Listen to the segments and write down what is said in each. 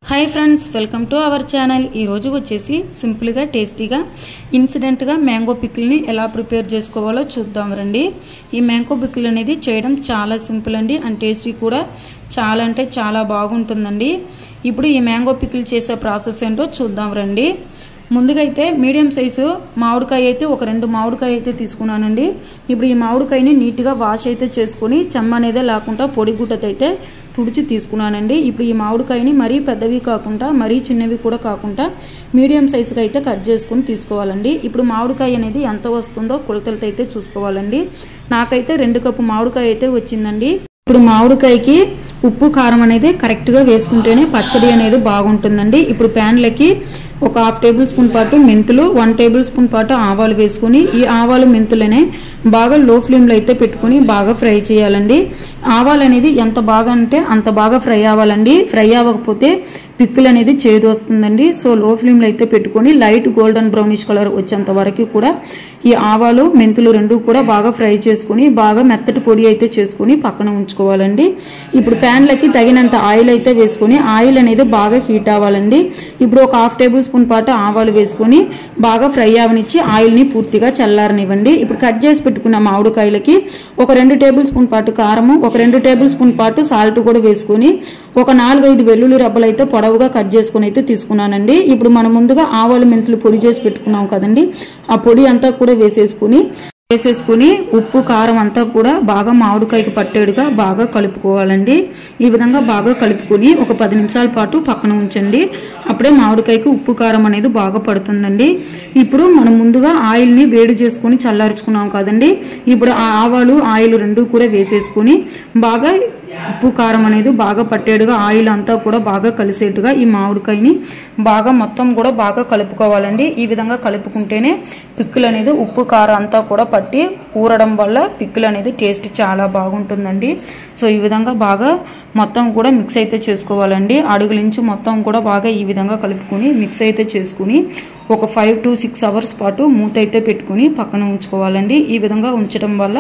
High friends welcome to our channel वच्चेसी simple गा tasty गा इंसिडेंट गा मैंगो पिकिल नी एला प्रिपेर चेसुकोवालो चूद्दाम रंडी। ई मैंगो पिकिल अनेदी चेयडम चाला सिंपल अंडी अंड टेस्टी कूडा चाला अंटे चाला बागुंटुंदंडी। इप्पुडु ई मैंगो पिकिल चेसे प्रासेस एंटो चूद्दाम रंडी। ముందుగా అయితే మీడియం సైజు మామిడికాయ అయితే ఒక రెండు మామిడికాయ అయితే తీసుకున్నానండి। ఇప్పుడు ఈ మామిడికాయని నీట్ గా వాష్ అయితే చేసుకొని చెమ్మ అనేది లేకుండా పొడి గుట్టతో అయితే తుడిచి తీసుకున్నానండి। ఇప్పుడు ఈ మామిడికాయని మరీ పెద్దవి కాకుండా మరీ చిన్నవి కూడా కాకుండా మీడియం సైజుగా అయితే కట్ చేసుకొని తీసుకోవాలండి। ఇప్పుడు మామిడికాయ అనేది ఎంత వస్తుందో కొలతలతో అయితే చూసుకోవాలండి। నాకైతే 2 కప్పు మామిడికాయ అయితే వచ్చిందండి। ఇప్పుడు మామిడికాయకి ఉప్పు కారం అనేది కరెక్ట్ గా వేసుకుంటేనే పచ్చడి అనేది బాగుంటుందండి। ఇప్పుడు ప్యాన్ లకి ఒక హాఫ్ టేబుల్ స్పూన్ పాటు మెంతులు 1 టేబుల్ స్పూన్ పాటు ఆవాలు వేసుకొని ఈ ఆవాలు మెంతులనే బాగా లో ఫ్లేమ్ లో అయితే పెట్టుకొని బాగా ఫ్రై చేయాలండి। ఆవాలు అనేది ఎంత బాగా అంటే అంత బాగా ఫ్రై అవ్వాలండి। ఫ్రై అవ్వకపోతే పికిల్ అనేది చేదు వస్తుందండి। సో లో ఫ్లేమ్ లో అయితే పెట్టుకొని లైట్ గోల్డెన్ బ్రౌనిష్ కలర్ వచ్చేంత వరకు కూడా ఈ ఆవాలు మెంతులు రెండు కూడా బాగా ఫ్రై చేసుకొని బాగా మెత్తటి పొడి అయితే చేసుకొని పక్కన ఉంచుకోవాలండి। ఇప్పుడు ప్యాన్ లకి తగినంత ఆయిల్ అయితే వేసుకొని ఆయిల్ అనేది బాగా హీట్ అవ్వాలండి। ఇప్పుడు ఒక హాఫ్ టేబుల్ స్పూన్ పాటు ఆవాలు వేసుకొని బాగా ఫ్రై అవనిచ్చి ఆయిల్ ని పూర్తిగా చల్లారనివ్వండి। ఇప్పుడు కట్ చేసి పెట్టుకున్న మామిడికాయలకి ఒక 2 టేబుల్ స్పూన్ పాటు కారము ఒక 2 టేబుల్ స్పూన్ పాటు సాల్ట్ కూడా వేసుకొని ఒక 4-5 వెల్లుల్లి రెబ్బలు అయితే పొడవుగా కట్ చేసుకొని అయితే తీసుకున్నానండి। ఇప్పుడు మనం ముందుగా ఆవాలు మెంతులు పొడి చేసి పెట్టుకున్నాం కదండి, ఆ పొడి అంతా కూడా వేసేసుకుని ఉప్పు కారం అంతా కూడా బాగా మామిడికాయకి పట్టేడుగా బాగా కలుపుకోవాలండి। ఈ విధంగా బాగా కలుపుకొని ఒక 10 నిమిషాల పాటు పక్కన ఉంచండి। అప్పుడే మామిడికాయకి ఉప్పు కారం అనేది బాగా పడుతుందండి। ఇప్పుడు మనం ముందుగా ఆయిల్ ని వేడి చేసుకొని చల్లార్చుకున్నాం కదండి, ఇప్పుడు ఆ ఆవాలు ఆయిల్ రెండు కూడా వేసేసుకొని బాగా ఉప్పు కారం అనేది బాగా పట్టేడుగా ఆయిల్ అంతా కూడా బాగా కలిసేట్టుగా ఈ మామిడికాయని బాగా మొత్తం కూడా బాగా కలుపుకోవాలండి। ఈ విధంగా కలుపుకుంటేనే పికిల్ అనేది ఉప్పు కారం అంతా కూడా పట్టి ఊరడం వల్ల పికిల్ అనేది టేస్ట్ చాలా బాగుంటుందండి। సో ఈ విధంగా బాగా మొత్తం కూడా మిక్స్ అయితే చేసుకోవాలండి। అడుగులించి మొత్తం కూడా బాగా ఈ విధంగా కలుపుకొని మిక్స్ అయితే చేసుకుని ఒక 5 to 6 అవర్స్ పాటు మూత అయితే పెట్టుకొని పక్కన ఉంచుకోవాలండి। ఈ విధంగా ఉంచడం వల్ల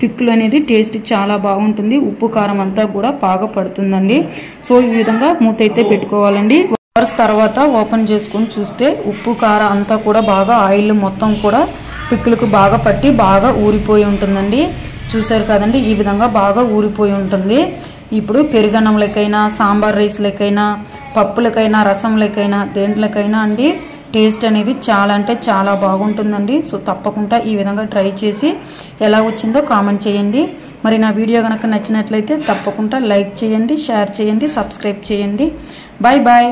పికిల్ అనేది టేస్ట్ చాలా బాగుంటుంది, ఉప్పు కారం అంతా కూడా బాగా పడుతుందండి। సో ఈ విధంగా మూత అయితే పెట్టుకోవాలండి। అవర్స్ తర్వాత ఓపెన్ చేసుకొని చూస్తే ఉప్పు కారం అంతా కూడా బాగా ఆయిల్ మొత్తం కూడా పికిల్కు బాగా పట్టి బాగా ఊరిపోయి ఉంటుందండి। చూసారు కదండి, ఈ విధంగా బాగా ఊరిపోయి ఉంటుంది। ఇప్పుడు పెరుగన్నంలకైనా సాంబార్ రైస్లకైనా పప్పులకైనా రసంలకైనా దేంట్లకైనా అండి టేస్ట్ అనేది చాలా అంటే చాలా బాగుంటుందండి। సో తప్పకుండా ఈ విధంగా ట్రై చేసి ఎలా వచ్చిందో కామెంట్ చేయండి। మరి నా వీడియో కనుక నచ్చినట్లయితే తప్పకుండా లైక్ చేయండి, షేర్ చేయండి, సబ్స్క్రైబ్ చేయండి। Bye bye.